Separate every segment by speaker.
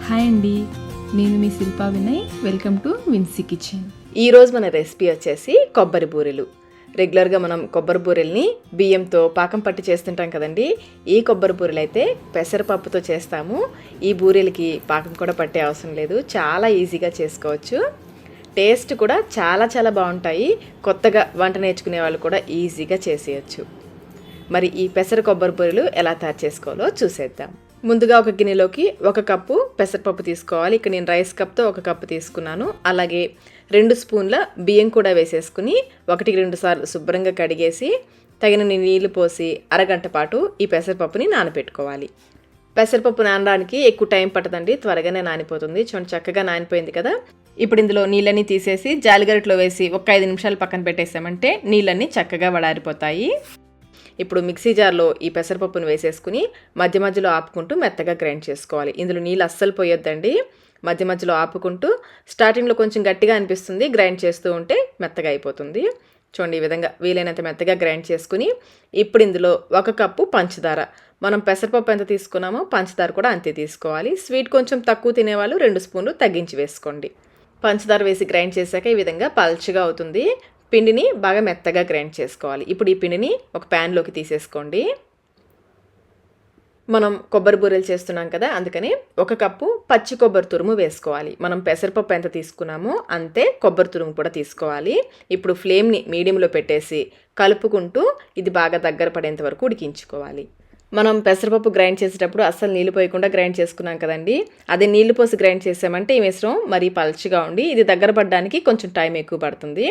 Speaker 1: Hi అండి, నేను మీ Shilpa Vinay. Welcome to Vincy Kitchen.
Speaker 2: ఈరోజు మన రెసిపీ వచ్చేసి కొబ్బరి బూరెలు. రెగ్యులర్గా మనం కొబ్బరి బూరెల్ని బియ్యంతో పాకం పట్టి చేస్తుంటాం కదండి. ఈ కొబ్బరి బూరెలు అయితే పెసరపప్పుతో చేస్తాము. ఈ బూరెలకి పాకం కూడా పట్టే అవసరం లేదు, చాలా ఈజీగా చేసుకోవచ్చు. టేస్ట్ కూడా చాలా చాలా బాగుంటాయి. కొత్తగా వంట నేర్చుకునే వాళ్ళు కూడా ఈజీగా చేసేయచ్చు. మరి ఈ పెసర కొబ్బరి బూరెలు ఎలా తయారు చేసుకోవాలో చూసేద్దాం. ముందుగా ఒక గిన్నెలోకి 1 కప్పు పెసరపప్పు తీసుకోవాలి. ఇక్కడ నేను రైస్ కప్తో 1 కప్పు తీసుకున్నాను. అలాగే 2 స్పూన్ల బియ్యం కూడా వేసేసుకుని 1-2 సార్లు శుభ్రంగా కడిగేసి తగినన్ని నీళ్లు పోసి అరగంట పాటు ఈ పెసరపప్పుని నానబెట్టుకోవాలి. పెసరపప్పు నానడానికి ఎక్కువ టైం పట్టదండి, త్వరగానే నానిపోతుంది. చూడండి, చక్కగా నానిపోయింది కదా. ఇప్పుడు ఇందులో నీళ్ళన్నీ తీసేసి జాలిగరిటలో వేసి ఒక 5 నిమిషాలు పక్కన పెట్టేసామంటే నీళ్ళన్నీ చక్కగా వడారిపోతాయి. ఇప్పుడు మిక్సీ జార్లో ఈ పెసరపప్పును వేసేసుకుని మధ్య మధ్యలో ఆపుకుంటూ మెత్తగా గ్రైండ్ చేసుకోవాలి. ఇందులో నీళ్ళు అస్సలు పోయొద్దండి, మధ్య మధ్యలో ఆపుకుంటూ. స్టార్టింగ్లో కొంచెం గట్టిగా అనిపిస్తుంది, గ్రైండ్ చేస్తూ ఉంటే మెత్తగా అయిపోతుంది. చూడండి, ఈ విధంగా వీలైనంత మెత్తగా గ్రైండ్ చేసుకుని ఇప్పుడు ఇందులో 1 కప్పు పంచదార. మనం పెసరపప్పు ఎంత తీసుకున్నామో పంచదార కూడా అంతే తీసుకోవాలి. స్వీట్ కొంచెం తక్కువ తినేవాళ్ళు 2 స్పూన్లు తగ్గించి వేసుకోండి. పంచదార వేసి గ్రైండ్ చేశాక ఈ విధంగా పల్చగా అవుతుంది. పిండిని బాగా మెత్తగా గ్రైండ్ చేసుకోవాలి. ఇప్పుడు ఈ పిండిని ఒక ప్యాన్లోకి తీసేసుకోండి. మనం కొబ్బరి బూరెలు చేస్తున్నాం కదా, అందుకని 1 కప్పు పచ్చి కొబ్బరి తురుము వేసుకోవాలి. మనం పెసరపప్పు ఎంత తీసుకున్నామో అంతే కొబ్బరి తురుము కూడా తీసుకోవాలి. ఇప్పుడు ఫ్లేమ్ని మీడియంలో పెట్టేసి కలుపుకుంటూ ఇది బాగా దగ్గర పడేంత వరకు ఉడికించుకోవాలి. మనం పెసరపప్పు గ్రైండ్ చేసేటప్పుడు అస్సలు నీళ్ళు పోయకుండా గ్రైండ్ చేసుకున్నాం కదండి. అదే నీళ్లు పోసి గ్రైండ్ చేసామంటే ఈ మిశ్రమం మరీ పల్చగా ఉండి ఇది దగ్గర పడడానికి కొంచెం టైం ఎక్కువ పడుతుంది.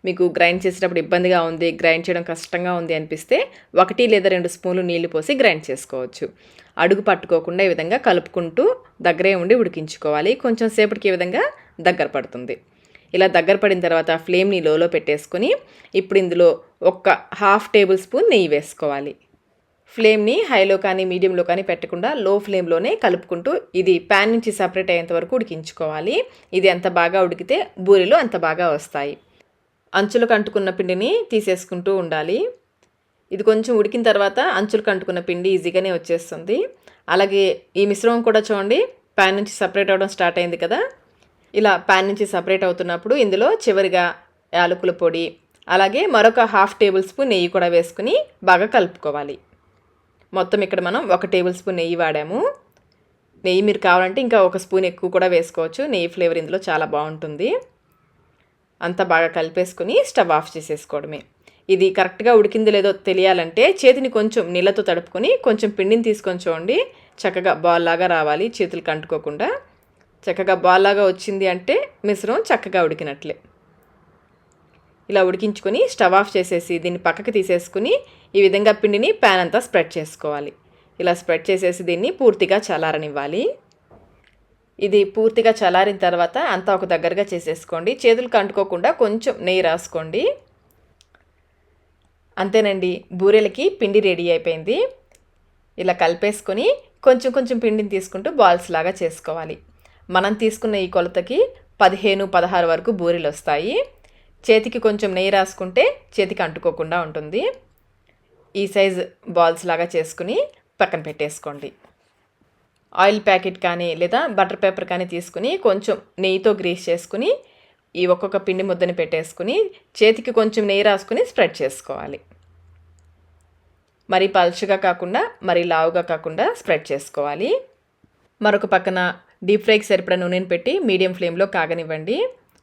Speaker 2: మీకు గ్రైండ్ చేసేటప్పుడు ఇబ్బందిగా ఉంది, గ్రైండ్ చేయడం కష్టంగా ఉంది అనిపిస్తే 1 లేదా 2 స్పూన్లు నీళ్లు పోసి గ్రైండ్ చేసుకోవచ్చు. అడుగు పట్టుకోకుండా ఈ విధంగా కలుపుకుంటూ దగ్గరే ఉండి ఉడికించుకోవాలి. కొంచెం సేపటికి ఈ విధంగా దగ్గర పడుతుంది. ఇలా దగ్గర పడిన తర్వాత ఫ్లేమ్ని లోలో పెట్టేసుకొని ఇప్పుడు ఇందులో 1/2 టేబుల్ స్పూన్ నెయ్యి వేసుకోవాలి. ఫ్లేమ్ని హైలో కానీ మీడియంలో కానీ పెట్టకుండా లో ఫ్లేమ్లోనే కలుపుకుంటూ ఇది ప్యాన్ నుంచి సపరేట్ అయ్యేంత వరకు ఉడికించుకోవాలి. ఇది ఎంత బాగా ఉడికితే బూరెలు అంత బాగా వస్తాయి. అంచులకు అంటుకున్న పిండిని తీసేసుకుంటూ ఉండాలి. ఇది కొంచెం ఉడికిన తర్వాత అంచులకు అంటుకున్న పిండి ఈజీగానే వచ్చేస్తుంది. అలాగే ఈ మిశ్రమం కూడా చూడండి ప్యాన్ నుంచి సపరేట్ అవ్వడం స్టార్ట్ అయింది కదా. ఇలా ప్యాన్ నుంచి సపరేట్ అవుతున్నప్పుడు ఇందులో చివరిగా యాలకుల పొడి అలాగే మరొక 1/2 టేబుల్ స్పూన్ నెయ్యి కూడా వేసుకుని బాగా కలుపుకోవాలి. మొత్తం ఇక్కడ మనం 1 టేబుల్ స్పూన్ నెయ్యి వాడాము. నెయ్యి మీరు కావాలంటే ఇంకా 1 స్పూన్ ఎక్కువ కూడా వేసుకోవచ్చు. నెయ్యి ఫ్లేవర్ ఇందులో చాలా బాగుంటుంది. అంతా బాగా కలిపేసుకుని స్టవ్ ఆఫ్ చేసేసుకోవడమే. ఇది కరెక్ట్గా ఉడికిందో లేదో తెలియాలంటే చేతిని కొంచెం నీళ్ళతో తడుపుకొని కొంచెం పిండిని తీసుకొని చూడండి, చక్కగా బాల్ లాగా రావాలి. చేతులకు అంటుకోకుండా చక్కగా బాల్ లాగా వచ్చింది అంటే మిశ్రమం చక్కగా ఉడికినట్లే. ఇలా ఉడికించుకొని స్టవ్ ఆఫ్ చేసేసి దీన్ని పక్కకి తీసేసుకుని ఈ విధంగా పిండిని ప్యాన్ అంతా స్ప్రెడ్ చేసుకోవాలి. ఇలా స్ప్రెడ్ చేసేసి దీన్ని పూర్తిగా చల్లారనివ్వాలి. ఇది పూర్తిగా చల్లారిన తర్వాత అంతా ఒక దగ్గరగా చేసేసుకోండి. చేతులకు అంటుకోకుండా కొంచెం నెయ్యి రాసుకోండి. అంతేనండి, బూరెలకి పిండి రెడీ అయిపోయింది. ఇలా కలిపేసుకొని కొంచెం కొంచెం పిండిని తీసుకుంటూ బాల్స్ లాగా చేసుకోవాలి. మనం తీసుకున్న ఈ కొలతకి 15-16 వరకు బూరెలు వస్తాయి. చేతికి కొంచెం నెయ్యి రాసుకుంటే చేతికి అంటుకోకుండా ఉంటుంది. ఈ సైజ్ బాల్స్ లాగా చేసుకుని పక్కన పెట్టేసుకోండి. ఆయిల్ ప్యాకెట్ కానీ లేదా బటర్ పేపర్ కానీ తీసుకుని కొంచెం నెయ్యితో గ్రీస్ చేసుకుని ఈ ఒక్కొక్క పిండి ముద్దని పెట్టేసుకుని చేతికి కొంచెం నెయ్యి రాసుకుని స్ప్రెడ్ చేసుకోవాలి. మరీ పల్చగా కాకుండా మరీ లావుగా కాకుండా స్ప్రెడ్ చేసుకోవాలి. మరొక పక్కన డీప్ ఫ్రైకి సరిపడా నూనెని పెట్టి మీడియం ఫ్లేమ్లో కాగనివ్వండి.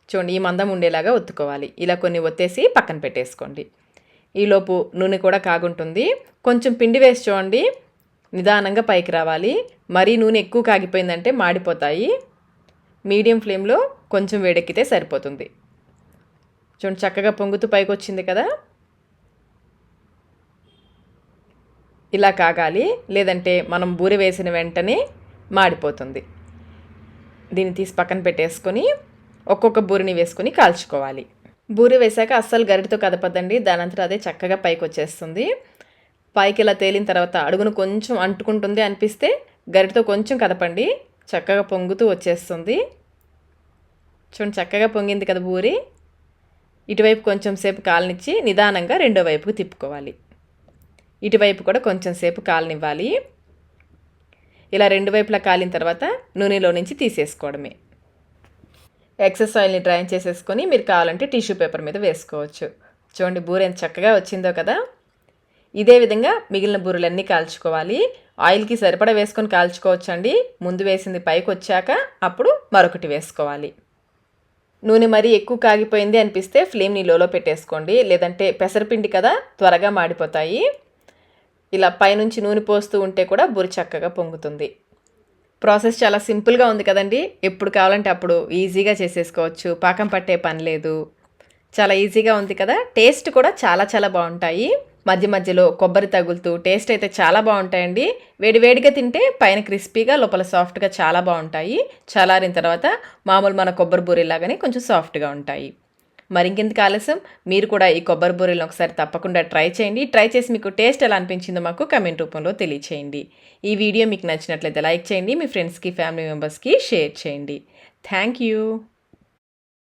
Speaker 2: చూడండి, ఈ మందం ఉండేలాగా ఒత్తుకోవాలి. ఇలా కొన్ని ఒత్తేసి పక్కన పెట్టేసుకోండి. ఈలోపు నూనె కూడా కాగుంటుంది. కొంచెం పిండి వేసి చూడండి, నిదానంగా పైకి రావాలి. మరీ నూనె ఎక్కువ కాగిపోయిందంటే మాడిపోతాయి. మీడియం ఫ్లేమ్లో కొంచెం వేడెక్కితే సరిపోతుంది. చూడండి, చక్కగా పొంగుతూ పైకి వచ్చింది కదా. ఇలా కాగాలి, లేదంటే మనం బూరె వేసిన వెంటనే మాడిపోతుంది. దీన్ని తీసి పక్కన పెట్టేసుకొని ఒక్కొక్క బూరెని వేసుకొని కాల్చుకోవాలి. బూరె వేసాక అస్సలు గరిటతో కదపద్దండి, దానంతటా అదే చక్కగా పైకి వచ్చేస్తుంది. పైకి ఇలా తేలిన తర్వాత అడుగును కొంచెం అంటుకుంటుంది అనిపిస్తే గరిటతో కొంచెం కదపండి, చక్కగా పొంగుతూ వచ్చేస్తుంది. చూడండి, చక్కగా పొంగింది కదా బూరి. ఇటువైపు కొంచెం సేపు కాలనిచ్చి నిదానంగా రెండో వైపుకు తిప్పుకోవాలి. ఇటువైపు కూడా కొంచెం సేపు కాలనివ్వాలి. ఇలా రెండు వైపులా కాలిన తర్వాత నూనెలో నుంచి తీసేసుకోవడమే. ఎక్సెస్ ఆయిల్ని డ్రైన్ చేసేసుకొని మీరు కావాలంటే టిష్యూ పేపర్ మీద వేసుకోవచ్చు. చూడండి బూర ఎంత చక్కగా వచ్చిందో కదా. ఇదే విధంగా మిగిలిన బూరెలన్నీ కాల్చుకోవాలి. ఆయిల్కి సరిపడా వేసుకొని కాల్చుకోవచ్చండి. ముందు వేసింది పైకి వచ్చాక అప్పుడు మరొకటి వేసుకోవాలి. నూనె మరీ ఎక్కువ కాగిపోయింది అనిపిస్తే ఫ్లేమ్ని లోలో పెట్టేసుకోండి. లేదంటే పెసరపిండి కదా త్వరగా మాడిపోతాయి. ఇలా పైనుంచి నూనె పోస్తూ ఉంటే కూడా బూరె చక్కగా పొంగుతుంది. ప్రాసెస్ చాలా సింపుల్గా ఉంది కదండి. ఎప్పుడు కావాలంటే అప్పుడు ఈజీగా చేసేసుకోవచ్చు. పాకం పట్టే పని లేదు. చాలా ఈజీగా ఉంది కదా. టేస్ట్ కూడా చాలా చాలా బాగుంటాయి. మధ్య మధ్యలో కొబ్బరి తగులుతూ టేస్ట్ అయితే చాలా బాగుంటాయండి. వేడివేడిగా తింటే పైన క్రిస్పీగా లోపల సాఫ్ట్గా చాలా బాగుంటాయి. చల్లారిన తర్వాత మామూలు మన కొబ్బరి బూరెలాగానే కొంచెం సాఫ్ట్గా ఉంటాయి. మరి ఇంకెందుకు ఆలస్యం, మీరు కూడా ఈ కొబ్బరి బూరెలను ఒకసారి తప్పకుండా ట్రై చేయండి. ట్రై చేసి మీకు టేస్ట్ ఎలా అనిపించిందో మాకు కమెంట్ రూపంలో తెలియచేయండి. ఈ వీడియో మీకు నచ్చినట్లయితే లైక్ చేయండి. మీ ఫ్రెండ్స్కి ఫ్యామిలీ మెంబర్స్కి షేర్ చేయండి. Thank you.